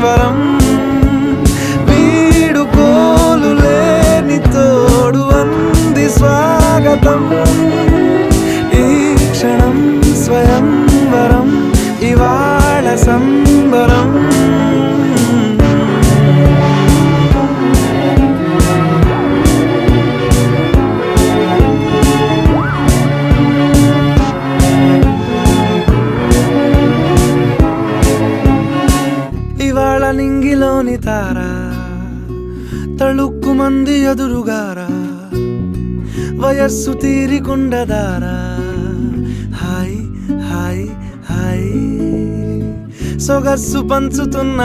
వరం వీడుకోలు లేని తోడు అంది స్వాగతం ఈ క్షణం స్వయం వరం ఇవాళ సంబరం ఇవాళ నింగిలోని తారా తళుక్కు మంది ఎదురుగారా వయస్సు తీరికుండదారా హాయ్ హాయ్ హాయ్ సొగస్సు పంచుతున్న